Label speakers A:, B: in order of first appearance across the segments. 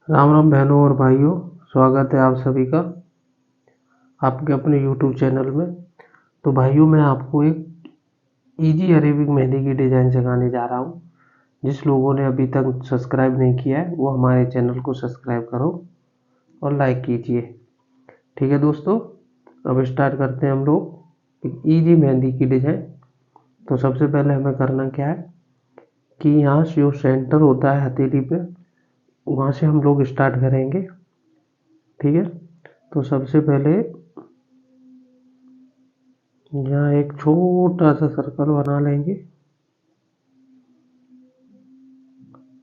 A: राम राम बहनों और भाइयों, स्वागत है आप सभी का आपके अपने YouTube चैनल में। तो भाइयों, मैं आपको एक इजी अरेबिक मेहंदी की डिज़ाइन सिखाने जा रहा हूँ। जिस लोगों ने अभी तक सब्सक्राइब नहीं किया है वो हमारे चैनल को सब्सक्राइब करो और लाइक कीजिए। ठीक है दोस्तों, अब स्टार्ट करते हैं हम लोग एक इजी मेहंदी की डिज़ाइन। तो सबसे पहले हमें करना क्या है कि यहाँ से जो सेंटर होता है हथेली पे, वहाँ से हम लोग स्टार्ट करेंगे। ठीक है, तो सबसे पहले यहाँ एक छोटा सा सर्कल बना लेंगे।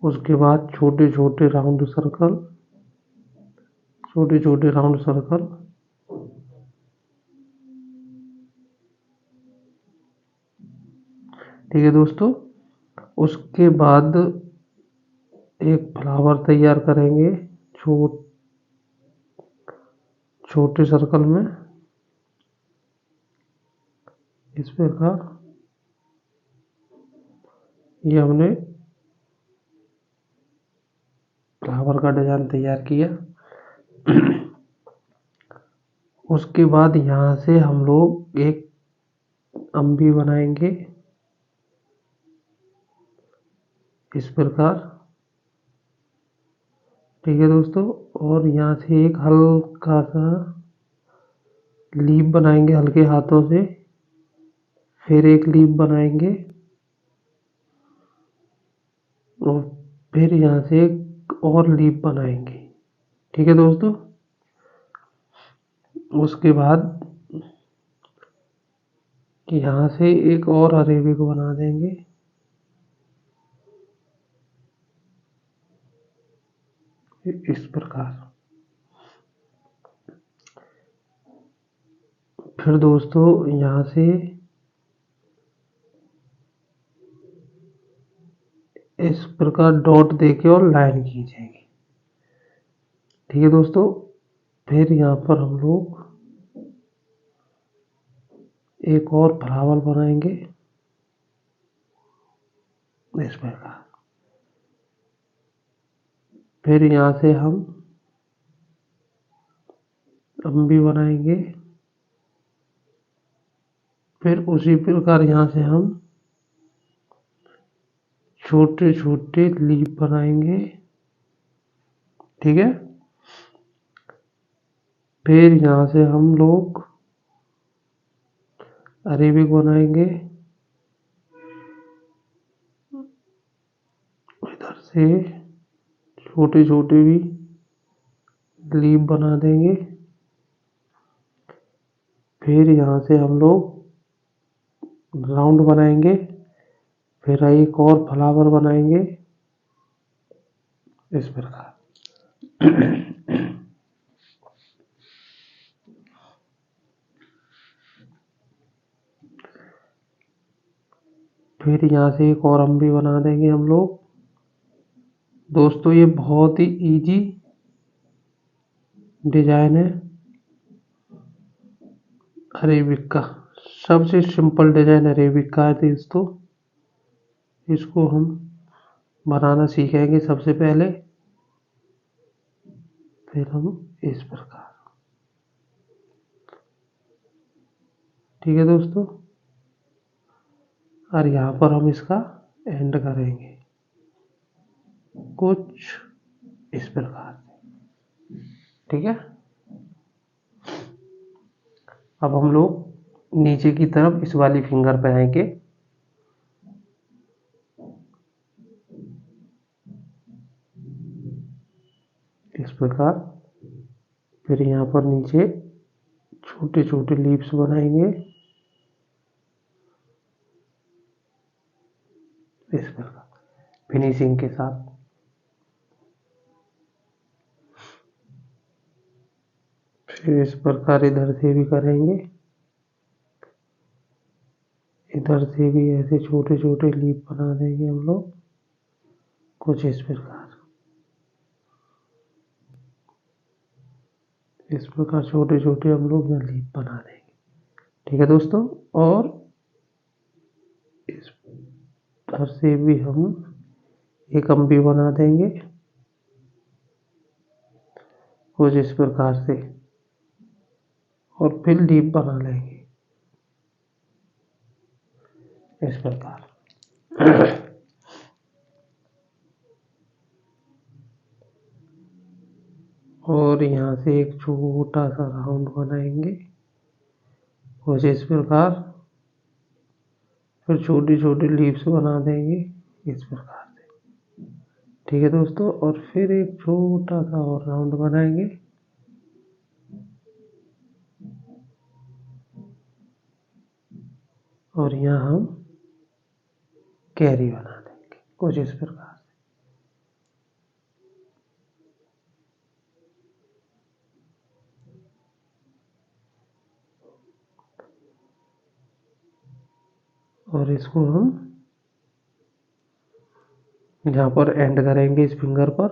A: उसके बाद छोटे छोटे राउंड सर्कल, छोटे छोटे राउंड सर्कल। ठीक है दोस्तों, उसके बाद एक फ्लावर तैयार करेंगे छोटे सर्कल में, इस प्रकार। ये हमने फ्लावर का डिजाइन तैयार किया। उसके बाद यहाँ से हम लोग एक अम्बी बनाएंगे इस प्रकार। ठीक है दोस्तों, और यहाँ से एक हल्का सा लीफ बनाएंगे हल्के हाथों से, फिर एक लीफ बनाएंगे और फिर यहाँ से एक और लीफ बनाएंगे। ठीक है दोस्तों, उसके बाद यहाँ से एक और अरेबिक बना देंगे इस प्रकार। फिर दोस्तों यहाँ से इस प्रकार डॉट देके और लाइन खींचेंगे। ठीक है दोस्तों, फिर यहाँ पर हम लोग एक और फ्लावर बनाएंगे इस प्रकार। फिर यहाँ से हम अम्बी बनाएंगे, फिर उसी प्रकार यहाँ से हम छोटे छोटे लीफ बनाएंगे। ठीक है, फिर यहाँ से हम लोग अरेबिक बनाएंगे, इधर से छोटे छोटे भी लीफ बना देंगे। फिर यहाँ से हम लोग राउंड बनाएंगे, फिर एक और फ्लावर बनाएंगे इस प्रकार। फिर यहाँ से एक और अम्बी बना देंगे हम लोग। दोस्तों ये बहुत ही इजी डिजाइन है अरेबिक का, सबसे सिंपल डिजाइन अरेबिक का है दोस्तों। इसको हम बनाना सीखेंगे सबसे पहले, फिर हम इस प्रकार। ठीक है दोस्तों, और यहाँ पर हम इसका एंड करेंगे कुछ इस प्रकार। ठीक है, अब हम लोग नीचे की तरफ इस वाली फिंगर पे आएंगे। इस प्रकार, फिर यहाँ पर नीचे छोटे छोटे लीव्स बनाएंगे इस प्रकार फिनिशिंग के साथ। फिर इस प्रकार इधर से भी करेंगे, इधर से भी ऐसे छोटे छोटे लीफ बना देंगे हम लोग कुछ इस प्रकार। इस प्रकार छोटे छोटे हम लोग यहाँ लीफ बना देंगे। ठीक है दोस्तों, और इधर से भी हम एक अम्बी बना देंगे। कुछ इस प्रकार से, और फिर लीफ बना लेंगे इस प्रकार। और यहाँ से एक छोटा सा राउंड बनाएंगे कुछ इस प्रकार, फिर छोटी छोटी लीव्स बना देंगे इस प्रकार से। ठीक है दोस्तों, और फिर एक छोटा सा और राउंड बनाएंगे, और यहाँ हम कैरी बना देंगे कुछ इस प्रकार से। और इसको हम यहाँ पर एंड करेंगे इस फिंगर पर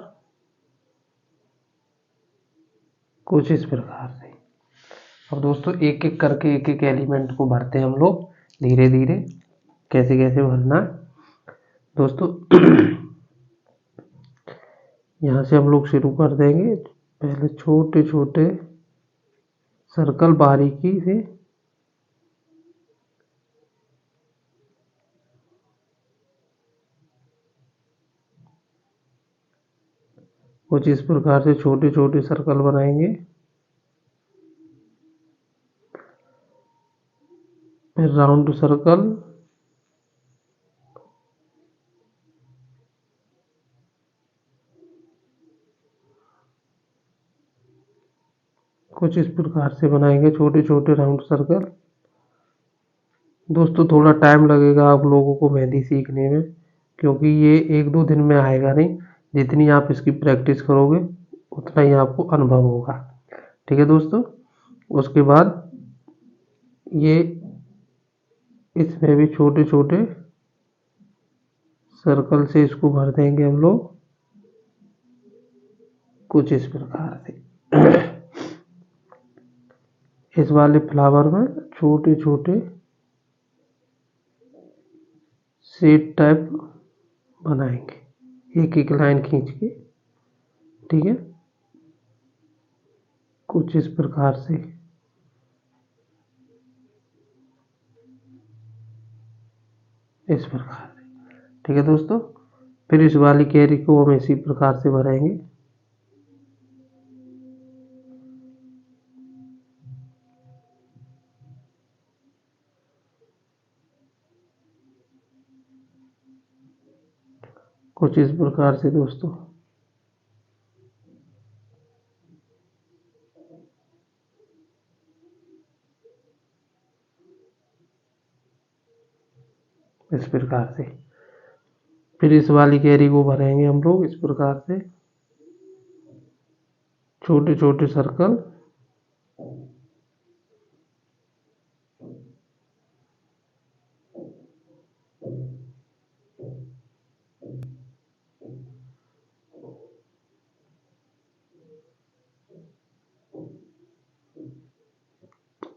A: कुछ इस प्रकार से। अब दोस्तों एक एक करके एक एक एलिमेंट को भरते हैं हम लोग धीरे धीरे, कैसे कैसे भरना है दोस्तों। यहाँ से हम लोग शुरू कर देंगे, पहले छोटे छोटे सर्कल बारीकी से, कुछ इस प्रकार से छोटे छोटे सर्कल बनाएंगे, फिर राउंड सर्कल, कुछ इस प्रकार से बनाएंगे छोटे छोटे राउंड सर्कल। दोस्तों थोड़ा टाइम लगेगा आप लोगों को मेहंदी सीखने में, क्योंकि ये एक दो दिन में आएगा नहीं, जितनी आप इसकी प्रैक्टिस करोगे उतना ही आपको अनुभव होगा। ठीक है दोस्तों, उसके बाद ये इसमें भी छोटे छोटे सर्कल से इसको भर देंगे हम लोग कुछ इस प्रकार से। इस वाले फ्लावर में छोटे छोटे शेड टाइप बनाएंगे एक एक लाइन खींच के। ठीक है, कुछ इस प्रकार से इस प्रकार से। ठीक है दोस्तों, फिर इस वाली कैरी को हम इसी प्रकार से भरेंगे। कुछ इस प्रकार से दोस्तों। इस प्रकार से फिर इस वाली कैरी को भरेंगे हम लोग इस प्रकार से, छोटे छोटे सर्कल,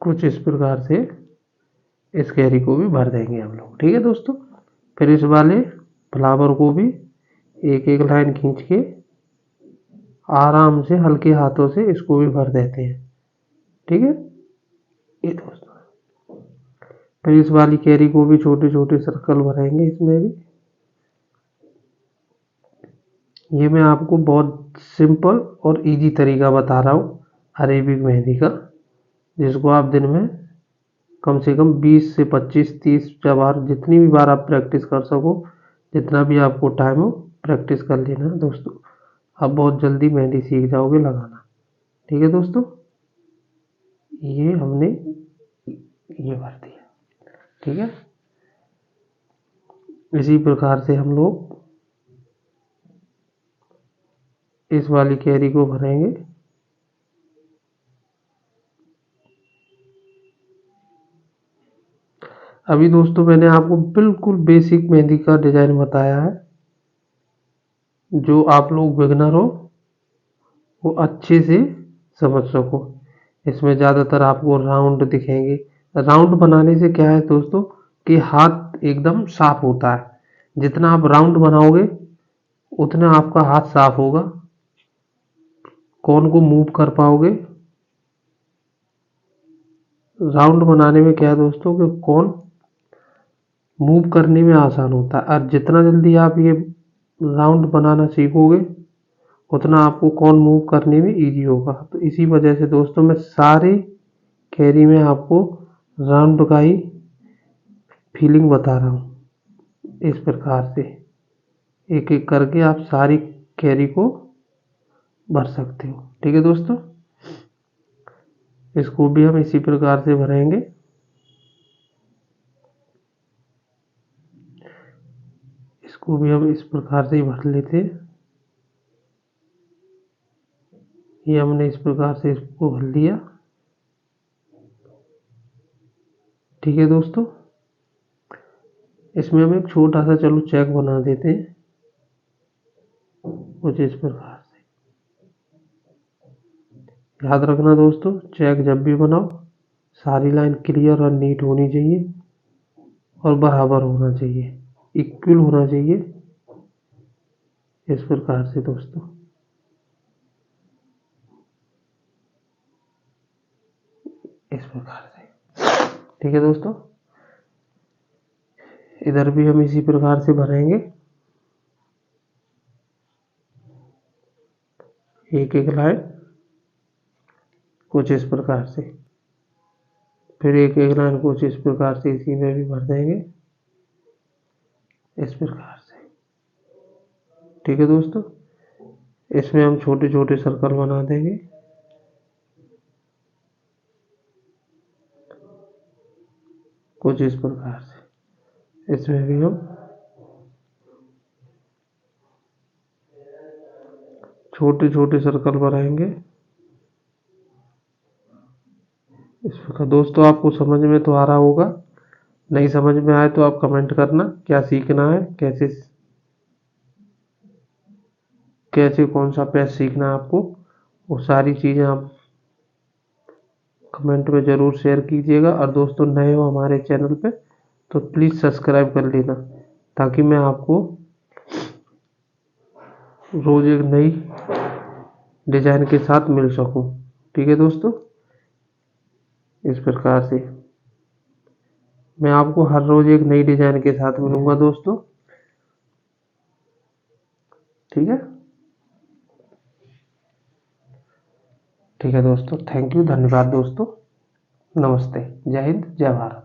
A: कुछ इस प्रकार से इस कैरी को भी भर देंगे हम लोग। ठीक है दोस्तों, फिर इस वाले फ्लावर को भी एक एक लाइन खींच के आराम से हल्के हाथों से इसको भी भर देते हैं। ठीक है ये दोस्तों, फिर इस वाली कैरी को भी छोटे छोटे सर्कल भरेंगे इसमें भी। ये मैं आपको बहुत सिंपल और इजी तरीका बता रहा हूँ अरेबिक मेहंदी का, जिसको आप दिन में कम से कम 20 से 25-30 बार, जितनी भी बार आप प्रैक्टिस कर सको, जितना भी आपको टाइम हो प्रैक्टिस कर लेना है दोस्तों। आप बहुत जल्दी मेहंदी सीख जाओगे लगाना। ठीक है दोस्तों, ये हमने ये भर दिया। ठीक है, इसी प्रकार से हम लोग इस वाली कैरी को भरेंगे। अभी दोस्तों मैंने आपको बिल्कुल बेसिक मेहंदी का डिजाइन बताया है, जो आप लोग बिगनर हो वो अच्छे से समझ सको। इसमें ज़्यादातर आपको राउंड दिखेंगे। राउंड बनाने से क्या है दोस्तों कि हाथ एकदम साफ होता है, जितना आप राउंड बनाओगे उतना आपका हाथ साफ होगा। कौन को मूव कर पाओगे। राउंड बनाने में क्या है दोस्तों कि कौन मूव करने में आसान होता है, और जितना जल्दी आप ये राउंड बनाना सीखोगे उतना आपको कौन मूव करने में इजी होगा। तो इसी वजह से दोस्तों मैं सारे कैरी में आपको राउंड का ही फीलिंग बता रहा हूँ। इस प्रकार से एक एक करके आप सारी कैरी को भर सकते हो। ठीक है दोस्तों, इसको भी हम इसी प्रकार से भरेंगे। इसको भी हम इस प्रकार से ही भर लेते हैं। ये हमने इस प्रकार से इसको भर लिया। ठीक है दोस्तों, इसमें हम एक छोटा सा चलो चेक बना देते हैं कुछ इस प्रकार से। याद रखना दोस्तों, चेक जब भी बनाओ सारी लाइन क्लियर और नीट होनी चाहिए और बराबर होना चाहिए, इक्वल होना चाहिए। इस प्रकार से दोस्तों, इस प्रकार से। ठीक है दोस्तों, इधर भी हम इसी प्रकार से भरेंगे, एक एक लाइन कुछ इस प्रकार से, फिर एक एक लाइन कुछ इस प्रकार से इसी में भी भर देंगे इस प्रकार से। ठीक है दोस्तों, इसमें हम छोटे छोटे सर्कल बना देंगे। कुछ इस प्रकार से इसमें भी हम छोटे छोटे सर्कल बनाएंगे इस प्रकार। दोस्तों आपको समझ में तो आ रहा होगा, नहीं समझ में आए तो आप कमेंट करना क्या सीखना है, कैसे कैसे कौन सा पैच सीखना है आपको, वो सारी चीज़ें आप कमेंट में ज़रूर शेयर कीजिएगा। और दोस्तों नए हो हमारे चैनल पे तो प्लीज़ सब्सक्राइब कर लेना, ताकि मैं आपको रोज़ एक नई डिज़ाइन के साथ मिल सकूं। ठीक है दोस्तों, इस प्रकार से मैं आपको हर रोज़ एक नई डिज़ाइन के साथ मिलूंगा दोस्तों। ठीक है, ठीक है दोस्तों, थैंक यू, धन्यवाद दोस्तों, नमस्ते, जय हिंद, जय भारत।